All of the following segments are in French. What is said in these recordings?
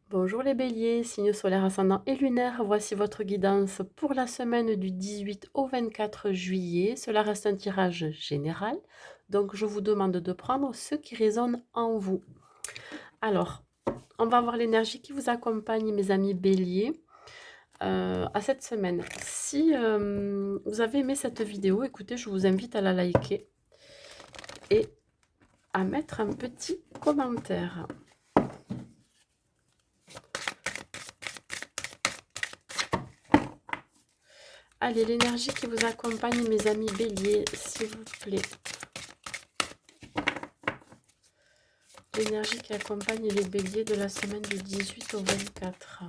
Bonjour les béliers, signe solaire ascendant et lunaire, voici votre guidance pour la semaine du 18 au 24 juillet. Cela reste un tirage général, donc je vous demande de prendre ce qui résonne en vous. Alors, on va voir l'énergie qui vous accompagne, mes amis béliers, à cette semaine. Si vous avez aimé cette vidéo, écoutez, je vous invite à la liker et à mettre un petit commentaire. Allez, l'énergie qui vous accompagne, mes amis béliers, s'il vous plaît. L'énergie qui accompagne les béliers de la semaine du 18 au 24.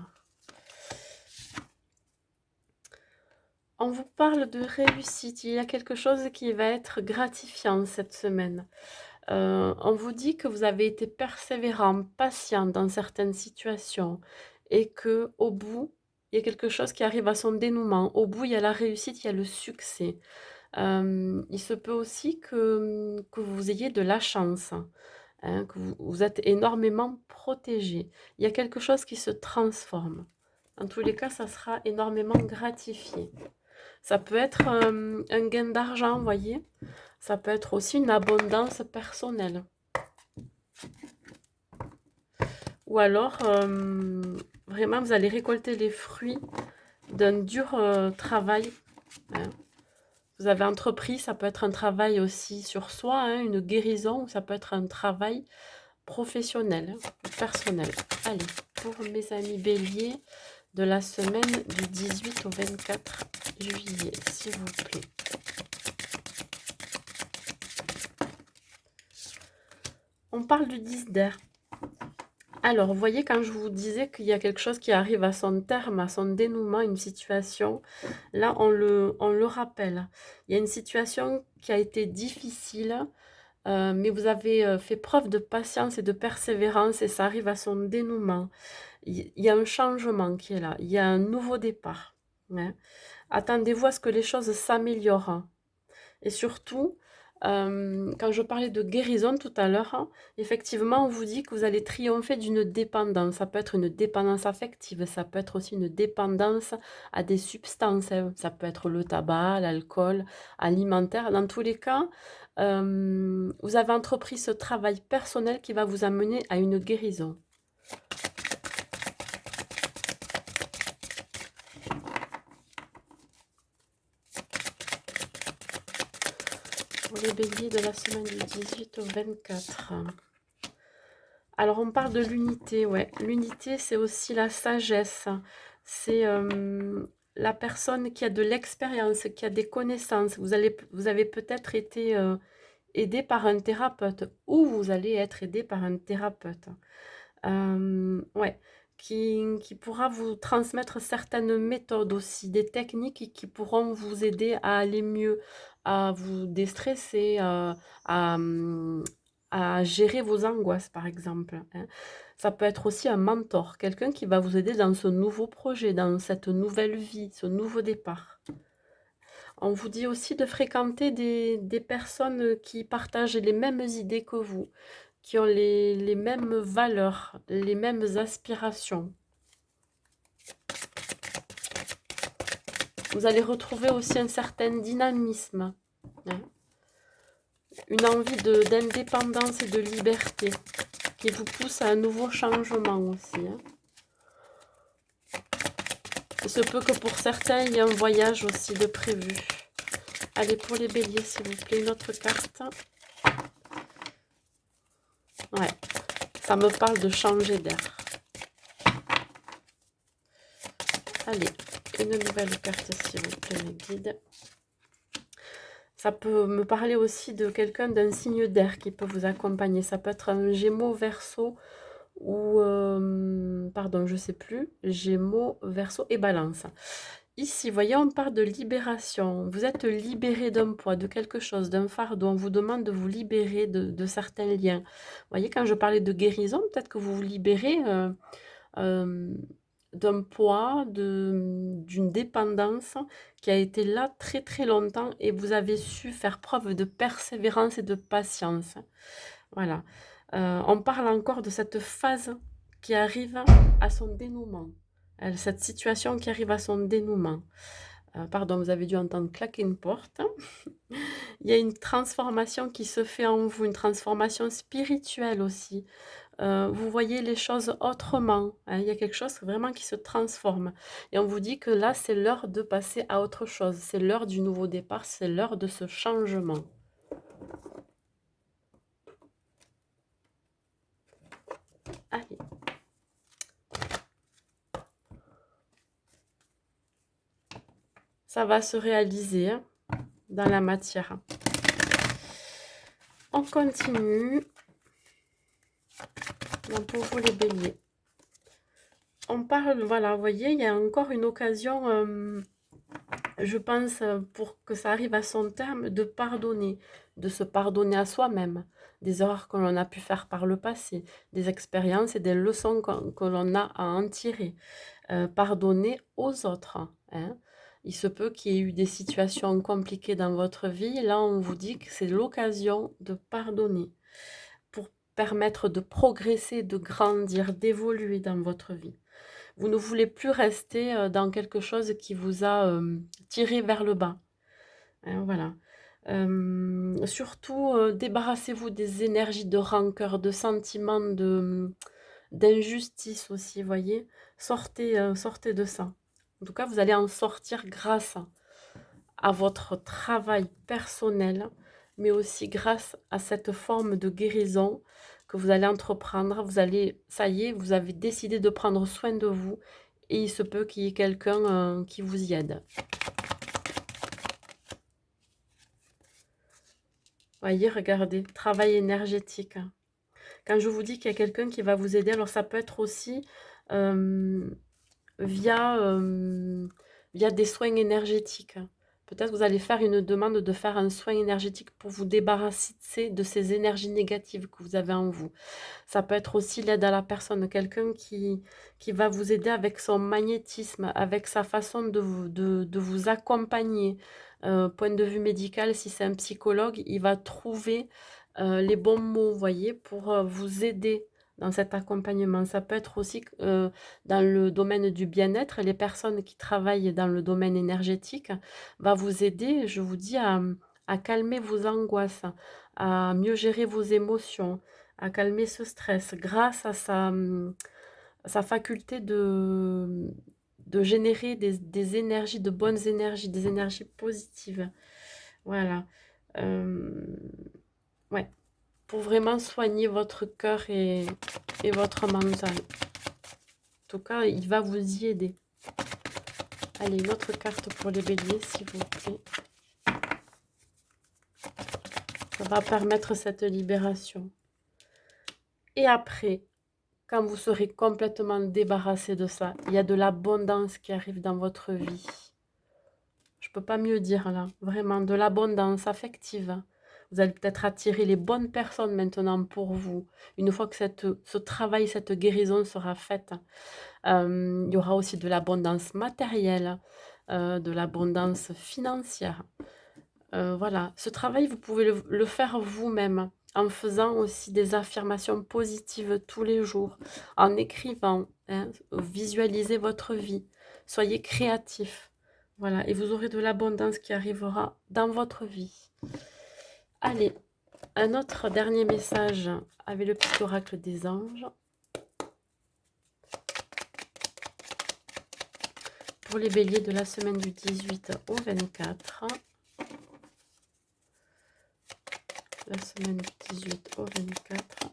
On vous parle de réussite. Il y a quelque chose qui va être gratifiant cette semaine. On vous dit que vous avez été persévérant, patient dans certaines situations et que au bout, il y a quelque chose qui arrive à son dénouement. Au bout, il y a la réussite, il y a le succès. Il se peut aussi que vous ayez de la chance, hein, que vous êtes énormément protégé. Il y a quelque chose qui se transforme. En tous les cas, ça sera énormément gratifié. Ça peut être un gain d'argent, vous voyez. Ça peut être aussi une abondance personnelle. Ou alors, vraiment, vous allez récolter les fruits d'un dur travail, hein. Vous avez entrepris, ça peut être un travail aussi sur soi, hein, une guérison, ou ça peut être un travail professionnel, personnel. Allez, pour mes amis béliers de la semaine du 18 au 24 juillet, s'il vous plaît. On parle du 10 d'air. Alors, vous voyez, quand je vous disais qu'il y a quelque chose qui arrive à son terme, à son dénouement, une situation, là, on le rappelle. Il y a une situation qui a été difficile, mais vous avez fait preuve de patience et de persévérance et ça arrive à son dénouement. Il y a un changement qui est là, il y a un nouveau départ, hein. Attendez-vous à ce que les choses s'améliorent. Et surtout, quand je parlais de guérison tout à l'heure, hein, effectivement, on vous dit que vous allez triompher d'une dépendance. Ça peut être une dépendance affective, ça peut être aussi une dépendance à des substances, hein. Ça peut être le tabac, l'alcool, alimentaire. Dans tous les cas, vous avez entrepris ce travail personnel qui va vous amener à une guérison. Pour les béliers de la semaine du 18 au 24. Alors, on parle de l'unité, ouais. L'unité, c'est aussi la sagesse. C'est la personne qui a de l'expérience, qui a des connaissances. Vous avez peut-être été aidé par un thérapeute ou vous allez être aidé par un thérapeute. Ouais, qui pourra vous transmettre certaines méthodes aussi, des techniques qui pourront vous aider à aller mieux, à vous déstresser, à gérer vos angoisses, par exemple, hein. Ça peut être aussi un mentor, quelqu'un qui va vous aider dans ce nouveau projet, dans cette nouvelle vie, ce nouveau départ. On vous dit aussi de fréquenter des personnes qui partagent les mêmes idées que vous, qui ont les mêmes valeurs, les mêmes aspirations. Vous allez retrouver aussi un certain dynamisme, hein, une envie d'indépendance et de liberté qui vous pousse à un nouveau changement aussi, hein. Il se peut que pour certains, il y ait un voyage aussi de prévu. Allez, pour les béliers, s'il vous plaît, une autre carte. Ouais, ça me parle de changer d'air. Allez, une nouvelle carte, s'il vous plaît, mes guides. Ça peut me parler aussi de quelqu'un d'un signe d'air qui peut vous accompagner. Ça peut être un Gémeaux, Verseau ou... pardon, je ne sais plus. Gémeaux, Verseau et Balance. Ici, voyez, on parle de libération. Vous êtes libéré d'un poids, de quelque chose, d'un fardeau. On vous demande de vous libérer de certains liens. Vous voyez, quand je parlais de guérison, peut-être que vous vous libérez d'un poids, d'une dépendance qui a été là très très longtemps et vous avez su faire preuve de persévérance et de patience. Voilà. On parle encore de cette phase qui arrive à son dénouement. Cette situation qui arrive à son dénouement. Pardon, vous avez dû entendre claquer une porte. Il y a une transformation qui se fait en vous, une transformation spirituelle aussi. Vous voyez les choses autrement, hein. Il y a quelque chose vraiment qui se transforme. Et on vous dit que là, c'est l'heure de passer à autre chose. C'est l'heure du nouveau départ, c'est l'heure de ce changement. Allez. Ça va se réaliser, hein, dans la matière. On continue. Donc pour vous les béliers. On parle, voilà, vous voyez, il y a encore une occasion, je pense, pour que ça arrive à son terme, de pardonner, de se pardonner à soi-même, des erreurs que l'on a pu faire par le passé, des expériences et des leçons que l'on a à en tirer. Pardonner aux autres, hein. Il se peut qu'il y ait eu des situations compliquées dans votre vie. Là, on vous dit que c'est l'occasion de pardonner pour permettre de progresser, de grandir, d'évoluer dans votre vie. Vous ne voulez plus rester dans quelque chose qui vous a tiré vers le bas, hein, voilà. Surtout, débarrassez-vous des énergies de rancœur, de sentiments d'injustice aussi, voyez. Sortez de ça. En tout cas, vous allez en sortir grâce à votre travail personnel, mais aussi grâce à cette forme de guérison que vous allez entreprendre. Vous allez, ça y est, vous avez décidé de prendre soin de vous et il se peut qu'il y ait quelqu'un qui vous y aide. Voyez, regardez, travail énergétique. Quand je vous dis qu'il y a quelqu'un qui va vous aider, alors ça peut être aussi via des soins énergétiques. Peut-être vous allez faire une demande de faire un soin énergétique pour vous débarrasser de ces énergies négatives que vous avez en vous. Ça peut être aussi l'aide à la personne, quelqu'un qui va vous aider avec son magnétisme, avec sa façon de vous accompagner. Point de vue médical, si c'est un psychologue, il va trouver les bons mots, voyez, pour vous aider dans cet accompagnement. Ça peut être aussi dans le domaine du bien-être, les personnes qui travaillent dans le domaine énergétique va vous aider, je vous dis, à calmer vos angoisses, à mieux gérer vos émotions, à calmer ce stress grâce à sa faculté de générer des énergies, de bonnes énergies, des énergies positives. Voilà. Ouais. Pour vraiment soigner votre cœur et votre mental. En tout cas, il va vous y aider. Allez, une autre carte pour les béliers, s'il vous plaît. Ça va permettre cette libération. Et après, quand vous serez complètement débarrassé de ça, il y a de l'abondance qui arrive dans votre vie. Je ne peux pas mieux dire là. Vraiment, de l'abondance affective. Vous allez peut-être attirer les bonnes personnes maintenant pour vous. Une fois que ce travail, cette guérison sera faite, il y aura aussi de l'abondance matérielle, de l'abondance financière. Voilà, ce travail, vous pouvez le faire vous-même, en faisant aussi des affirmations positives tous les jours, en écrivant, hein, visualisez votre vie, soyez créatif. Voilà, et vous aurez de l'abondance qui arrivera dans votre vie. Allez, un autre dernier message avec le petit oracle des anges. Pour les béliers de la semaine du 18 au 24. La semaine du 18 au 24,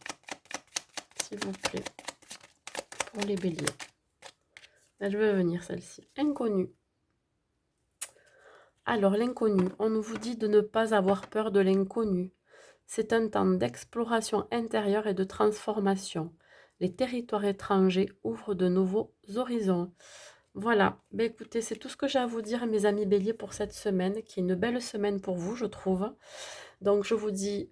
s'il vous plaît, pour les béliers. Là, je vais venir celle-ci. Inconnu. Alors, l'inconnu, on vous dit de ne pas avoir peur de l'inconnu. C'est un temps d'exploration intérieure et de transformation. Les territoires étrangers ouvrent de nouveaux horizons. Voilà, ben écoutez, c'est tout ce que j'ai à vous dire, mes amis béliers, pour cette semaine, qui est une belle semaine pour vous, je trouve. Donc, je vous dis